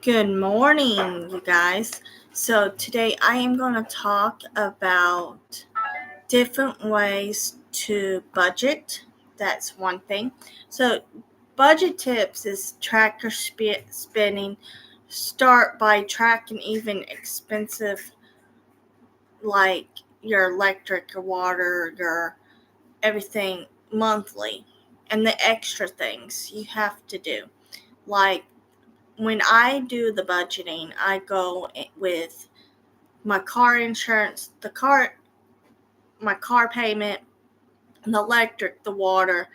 Good morning, you guys. So, today I am going to talk about different ways to budget. That's one thing. So, budget tips is track your spending. Start by tracking even expensive like your electric, your water, your everything monthly, and the extra things you have to do. Like when I do the budgeting, I go with my car insurance, my car payment, the electric, the water,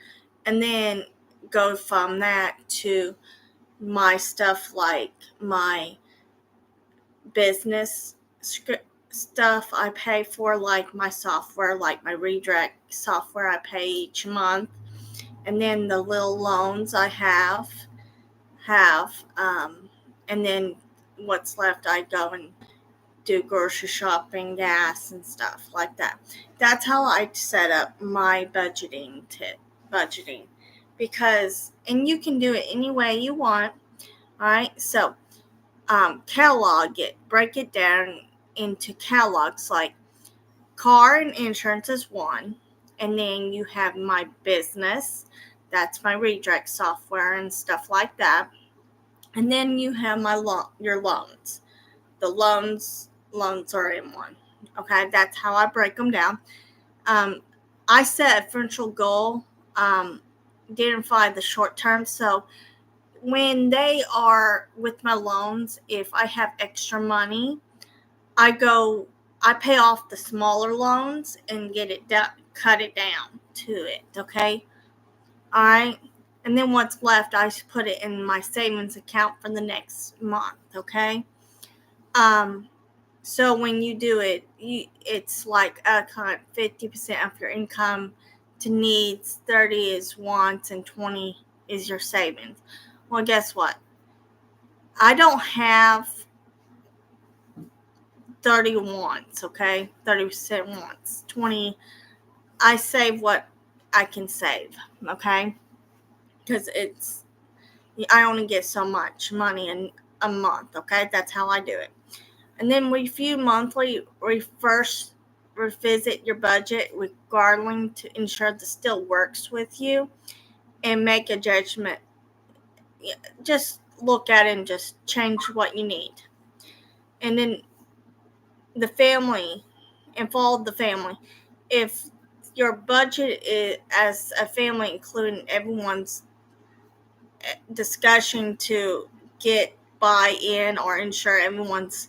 and then go from that to my stuff like my business stuff I pay for, like my software, like my redirect software I pay each month, and then the little loans I have, and then what's left I go and do grocery shopping, gas, and stuff like that. That's how I set up my budgeting, because and you can do it any way you want. All right, so break it down into catalogs like car and insurance is one, and then you have my business. That's my redirect software and stuff like that. And then you have your loans. The loans are in one. Okay, that's how I break them down. Um, I set a financial goal, identify the short term. So when they are with my loans, if I have extra money, I pay off the smaller loans and cut it down to it. Okay, all right. And then what's left, I put it in my savings account for the next month. Okay. Um, So when you do it, it's like 50% of your income to needs, 30 is wants, and 20 is your savings. Well, guess what? I don't have 30 wants, okay? 30% wants. 20, I save what I can save, okay? Because I only get so much money in a month, okay? That's how I do it. And then review monthly, first revisit your budget regarding to ensure that still works with you and make a judgment. Just look at it and just change what you need. And then the family, and follow the family. If your budget is as a family, including everyone's discussion to get buy-in or ensure everyone's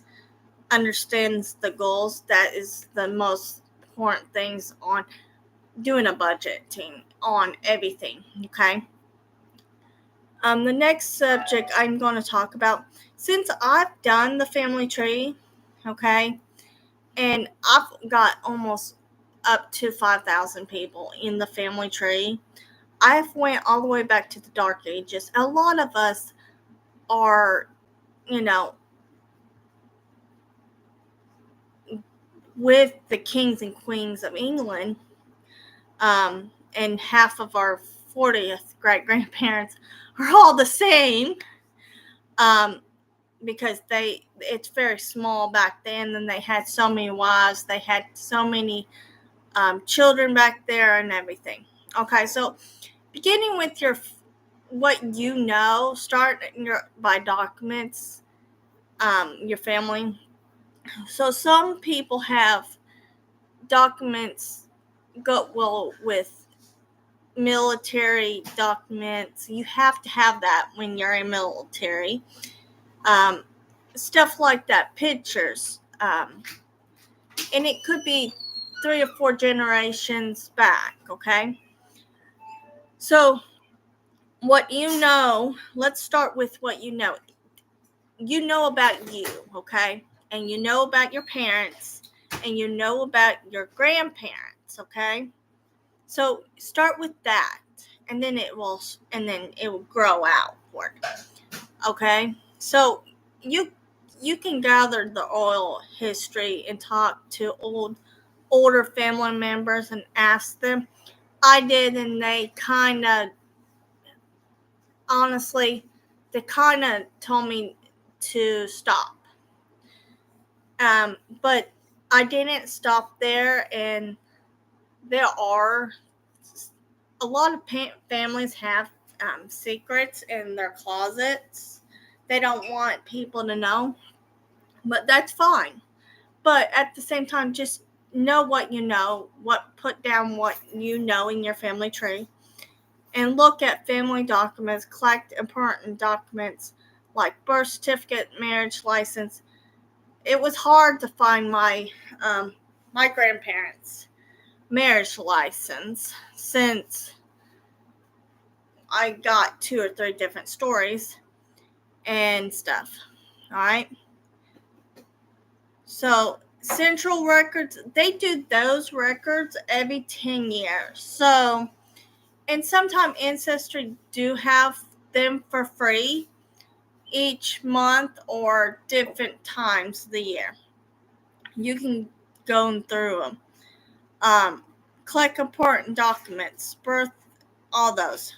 understands the goals, that is the most important things on doing a budgeting on everything. Okay. The next subject I'm going to talk about, since I've done the family tree, okay, and I've got almost up to 5,000 people in the family tree. I've went all the way back to the dark ages. A lot of us are, you know, with the kings and queens of England, and half of our 40th great grandparents are all the same, um, because it's very small back then, and they had so many wives, they had so many children back there and everything. Okay, so beginning with what you know, start by documents, your family. So some people have documents with military documents. You have to have that when you're in military. Um, Stuff like that, pictures. And it could be 3 or 4 generations back, okay? So, let's start with what you know. You know about you, okay? And you know about your parents, and you know about your grandparents, okay? So, start with that, and then it will grow outward. Okay, so you can gather the oral history and talk to older family members and ask them. I did, and they honestly, they kind of told me to stop. But I didn't stop there, and there are a lot of families have secrets in their closets. They don't want people to know, but that's fine. But at the same time, just know what you know, put down what you know in your family tree, and look at family documents, collect important documents like birth certificate, marriage license. It was hard to find my grandparents' marriage license since I got 2 or 3 different stories and stuff. All right. So Central Records, they do those records every 10 years. So, and sometimes Ancestry do have them for free each month or different times of the year. You can go through them. Collect important documents, birth, all those.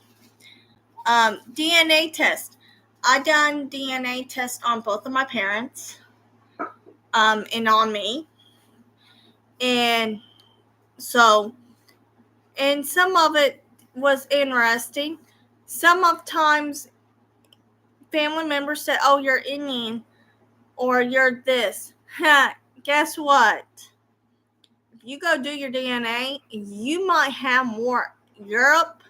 DNA test. I done DNA test on both of my parents, and on me. And so, and some of it was interesting. Some of times family members said, "Oh, you're Indian," or "You're this." Guess what? If you go do your DNA, you might have more Europe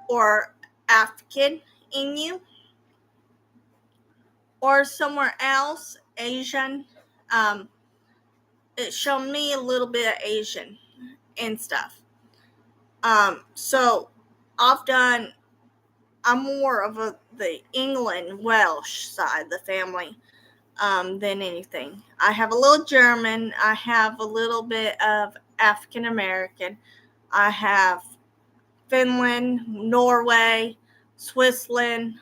or African in you, or somewhere else, Asian. It showed me a little bit of Asian and stuff. So I'm more of the England Welsh side of the family than anything. I have a little German. I have a little bit of African American. I have Finland, Norway, Switzerland,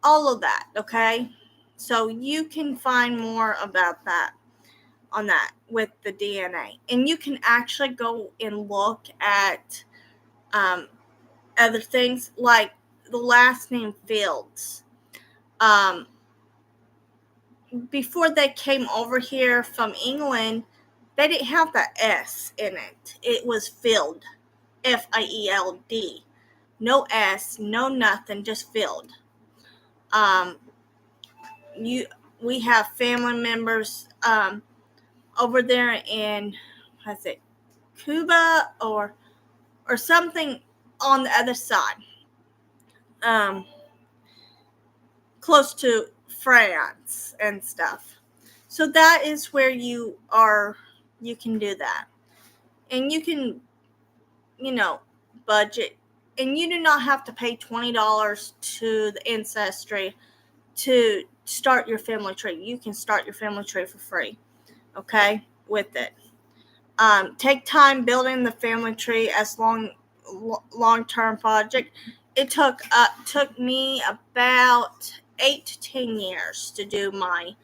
all of that. Okay, so you can find more about that on that with the DNA, and you can actually go and look at other things like the last name Fields. Before they came over here from England, they didn't have the S in it. It was Field, Field. No S, no nothing, just Field. We have family members over there in, what is it, Cuba or something on the other side, close to France and stuff. So that is where you can do that. And you can, budget. And you do not have to pay $20 to the Ancestry to start your family tree. You can start your family tree for free, okay, with it. Take time building the family tree as long-term project. It took me about 8 to 10 years to do my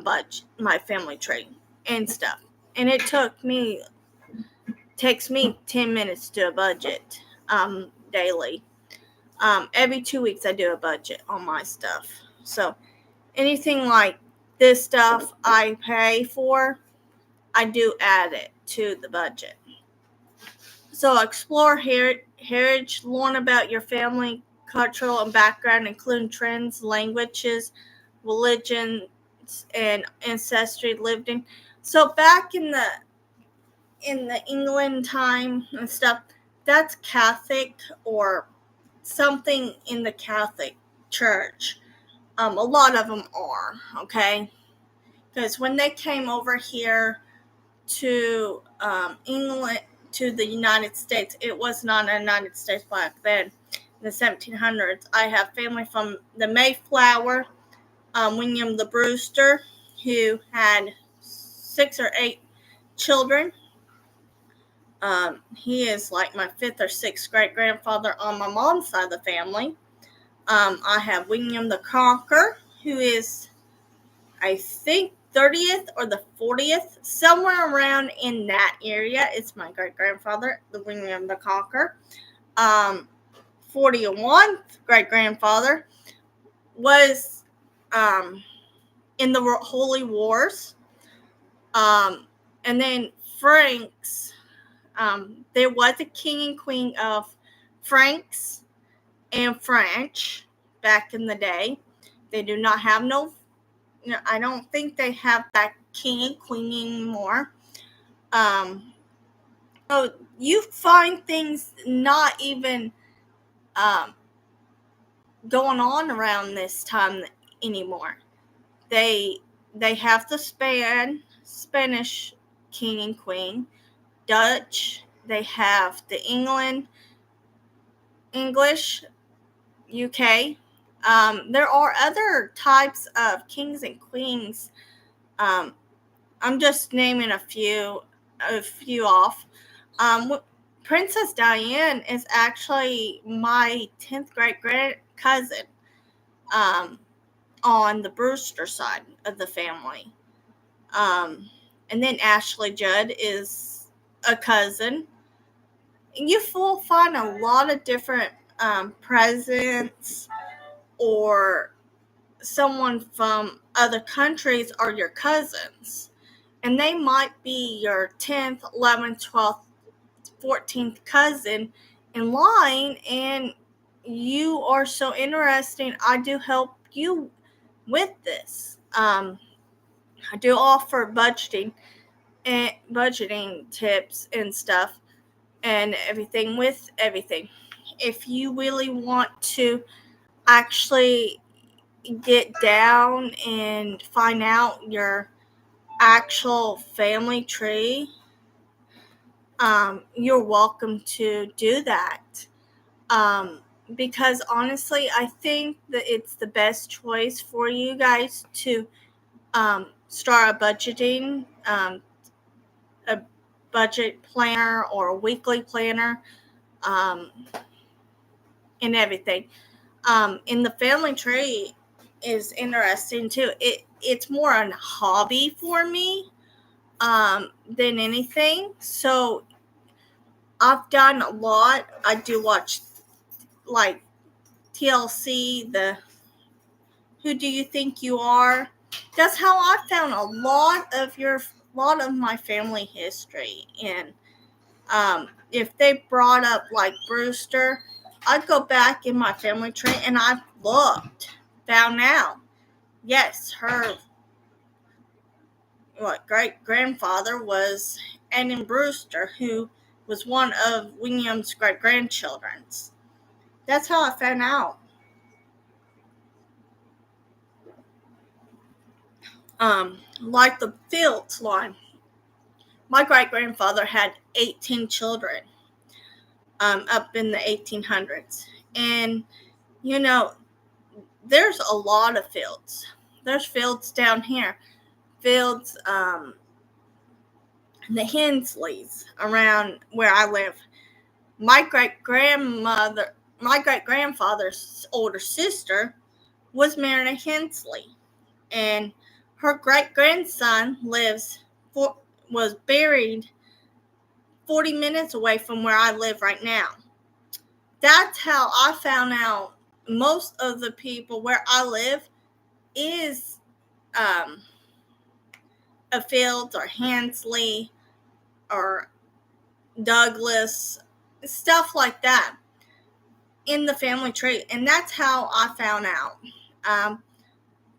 budget, my family tree and stuff. And it takes me 10 minutes to do a budget daily. Every 2 weeks I do a budget on my stuff. So anything like this stuff I pay for, I do add it to the budget. So explore heritage, learn about your family, cultural and background, including trends, languages, religions, and ancestry lived in. So back in the England time and stuff, that's Catholic or something in the Catholic Church. A lot of them are, okay? Because when they came over here to England, to the United States, it was not the United States back then, in the 1700s. I have family from the Mayflower, William the Brewster, who had 6 or 8 children. He is like my 5th or 6th great-grandfather on my mom's side of the family. I have William the Conqueror, who is, I think, 30th or the 40th, somewhere around in that area. It's my great-grandfather, the William the Conqueror. 41st great-grandfather, was in the Holy Wars. And then Franks, there was a king and queen of Franks and French back in the day. They do not have I don't think they have that king and queen anymore. So you find things not even going on around this time anymore. They have the Spanish king and queen, Dutch. They have the English, UK. There are other types of kings and queens. I'm just naming a few off. Princess Diana is actually my 10th great cousin on the Brewster side of the family. And then Ashley Judd is a cousin. You will find a lot of different presidents or someone from other countries are your cousins. And they might be your 10th, 11th, 12th, 14th cousin in line. And you are so interesting. I do help you with this. I do offer budgeting tips and stuff and everything with everything. If you really want to actually get down and find out your actual family tree, you're welcome to do that. Because honestly, I think that it's the best choice for you guys to start a budget planner or a weekly planner, and everything. In the family tree is interesting too. It's more a hobby for me than anything. So I've done a lot. I do watch like TLC, the Who Do You Think You Are? That's how I found a lot of my family history. And if they brought up like Brewster, I'd go back in my family tree and I've found out. Yes, her great grandfather was Edmund Brewster, who was one of William's great grandchildren. That's how I found out. Like the Fields line, my great grandfather had 18 children up in the 1800s. And, there's a lot of Fields. There's Fields down here. Fields, the Hensleys around where I live. My great grandfather's older sister was married to Hensley, and her great grandson was buried 40 minutes away from where I live right now. That's how I found out most of the people where I live is a Fields or Hensley or Douglas, stuff like that in the family tree. And that's how I found out.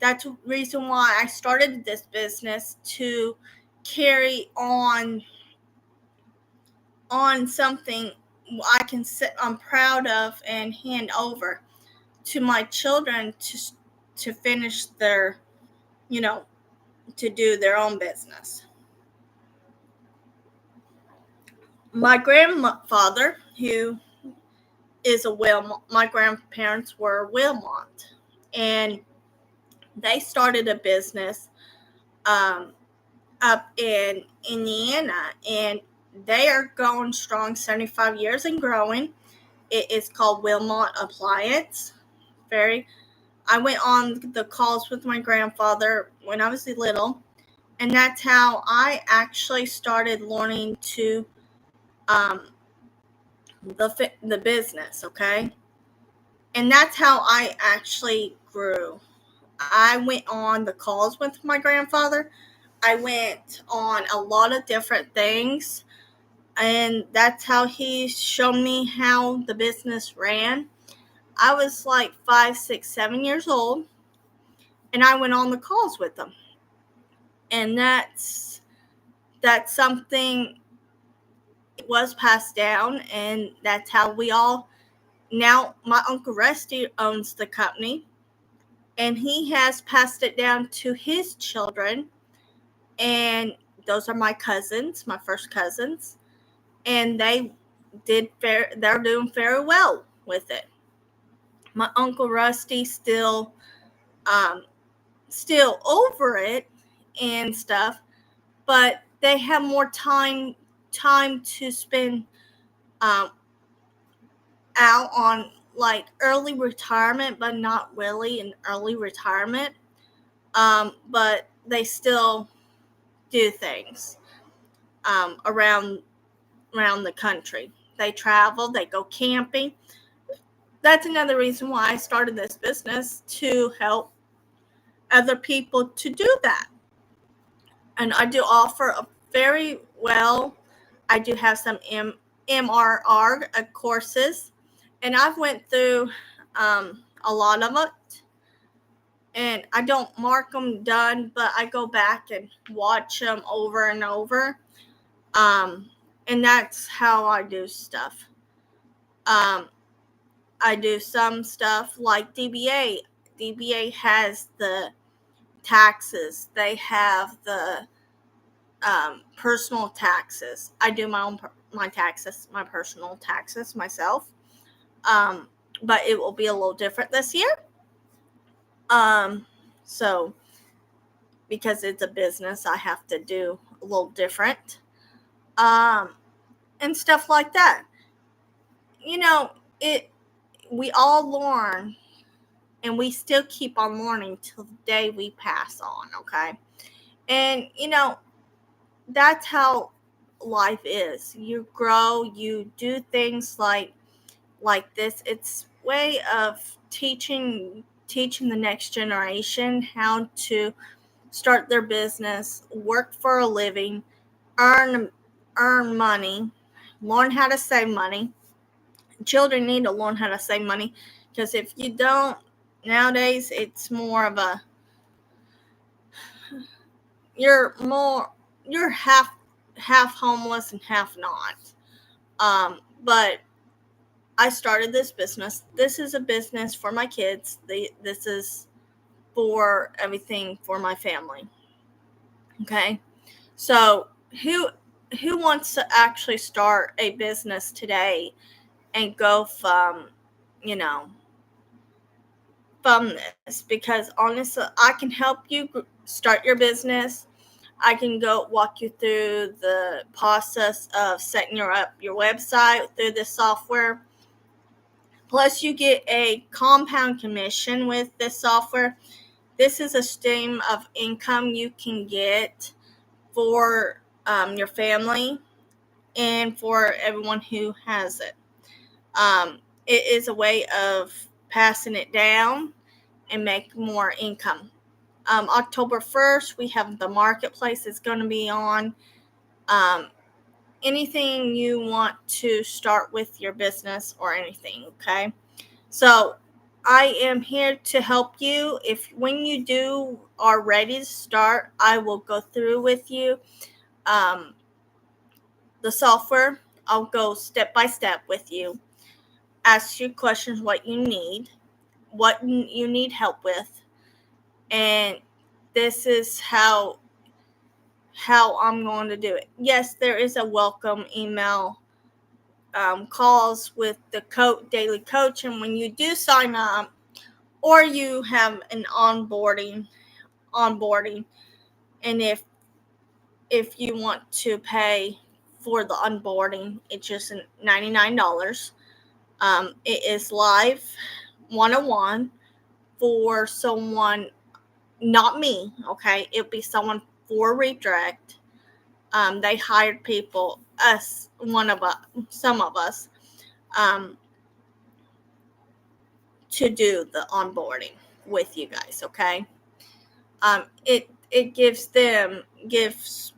That's the reason why I started this business, to carry on something I'm proud of and hand over to my children to finish their, to do their own business. My grandfather, who is my grandparents were Wilmot, and they started a business up in Indiana, and they are going strong, 75 years and growing. It is called Wilmot Appliance. I went on the calls with my grandfather when I was little, and that's how I actually started learning to the business. Okay, And that's how I actually grew. I went on the calls with my grandfather. I went on a lot of different things, and that's how he showed me how the business ran. I was like 5, 6, 7 years old, and I went on the calls with them. And that's something was passed down, and that's how we all now. My Uncle Rusty owns the company, and he has passed it down to his children, and those are my cousins, my first cousins, and they're doing very well with it. My Uncle Rusty um still over it and stuff, but they have more time to spend um out on like early retirement, but not really an early retirement. But they still do things around the country. They travel, they go camping. That's another reason why I started this business, to help other people to do that. And I do offer a very well. I do have some MRR courses, and I've went through a lot of it. And I don't mark them done, but I go back and watch them over and over. And that's how I do stuff. I do some stuff like DBA. DBA has the taxes. They have the personal taxes. I do my taxes, my personal taxes myself. Um, but it will be a little different this year. So because it's a business, I have to do a little different. And stuff like that. You know, it we all learn, and we still keep on learning till the day we pass on, okay? And that's how life is. You grow, you do things like this. It's way of teaching the next generation how to start their business, work for a living, earn earn money, learn how to save money. Children need to learn how to save money, because if you don't, nowadays it's more of a you're half homeless and half not. But I started this business. This is a business for my kids. This is for everything for my family. Okay, so who wants to actually start a business today and go you know from this? Because honestly, I can help you start your business. I can go walk you through the process of setting up your website through this software. Plus, you get a compound commission with this software. This is a stream of income you can get for your family and for everyone who has it. It is a way of passing it down and make more income. October 1st, we have the marketplace. It's going to be on. Anything you want to start with your business or anything, okay? So I am here to help you. If when you are ready to start, I will go through with you the software. I'll go step by step with you, ask you questions, what you need help with, and this is how I'm going to do it. Yes, there is a welcome email calls with the daily coach, and when you do sign up, or you have an onboarding, and if you want to pay for the onboarding, it's just $99. It is live 101 for someone, not me, okay? It'll be someone for Redirect. They hired people, some of us, to do the onboarding with you guys, okay? It gives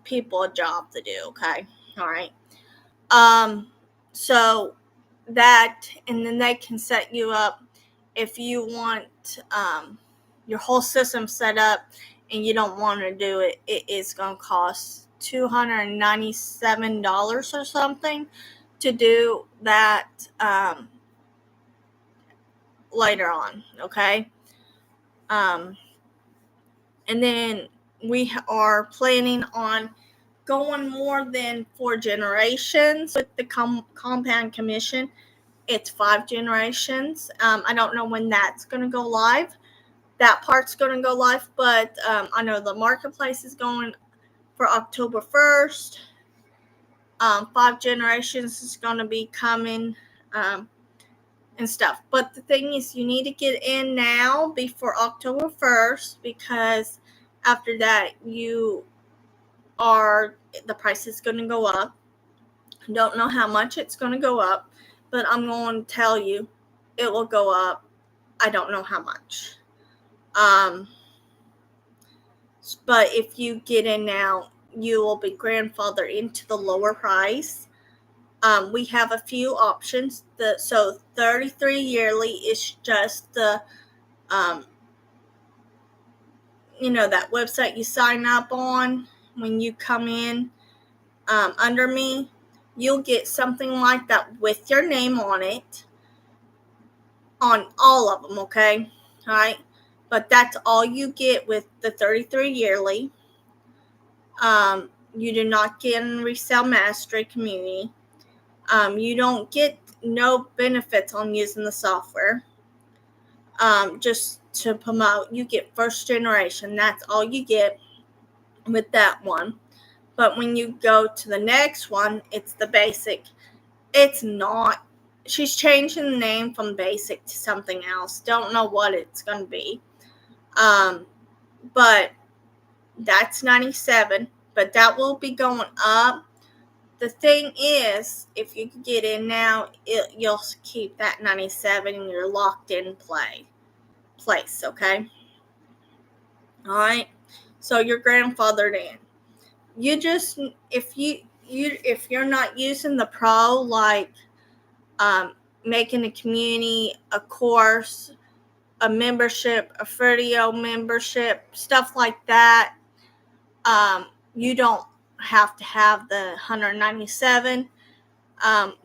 people a job to do, okay? All right. So that, and then they can set you up if you want your whole system set up and you don't want to do it. It is going to cost $297 or something to do that later on, okay? And then we are planning on going more than 4 generations with the compound commission. It's 5 generations. I don't know when that's going to go live. That part's going to go live, but I know the marketplace is going for October 1st. 5 generations is going to be coming and stuff. But the thing is, you need to get in now before October 1st, because after that, the price is going to go up. Don't know how much it's going to go up, but I'm going to tell you it will go up. I don't know how much. But if you get in now, you will be grandfathered into the lower price. We have a few options. So 33 yearly is just the, that website you sign up on when you come in under me. You'll get something like that with your name on it on all of them, okay? All right. But that's all you get with the 33 yearly. You do not get in Resale Mastery Community. You don't get no benefits on using the software. Just to promote, you get first generation. That's all you get with that one. But when you go to the next one, it's the basic. It's not. She's changing the name from basic to something else. Don't know what it's going to be. But that's 97. But that will be going up. The thing is, if you get in now, you'll keep that 97 and you're locked in place, okay? All right. So you're grandfathered in. You just, if you're not using the pro, like making a community, a course, a membership, a Ferdio membership, stuff like that, you don't have to have the 197.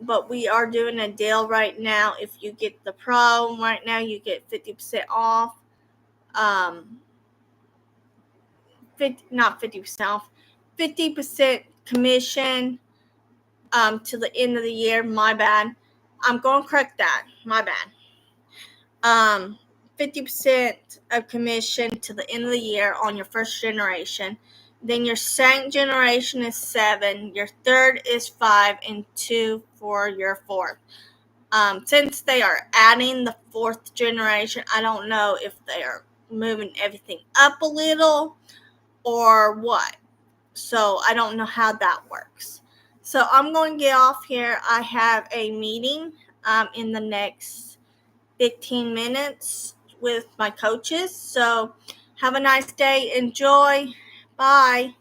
But we are doing a deal right now. If you get the pro right now, you get 50% off. Not 50% off, 50% commission to the end of the year. My bad. I'm going to correct that. My bad. 50% of commission to the end of the year on your first generation. Then your second generation is 7, your third is 5, and 2 for your fourth. Since they are adding the 4th generation, I don't know if they are moving everything up a little or what. So I don't know how that works. So I'm going to get off here. I have a meeting in the next 15 minutes with my coaches. So have a nice day. Enjoy. Bye.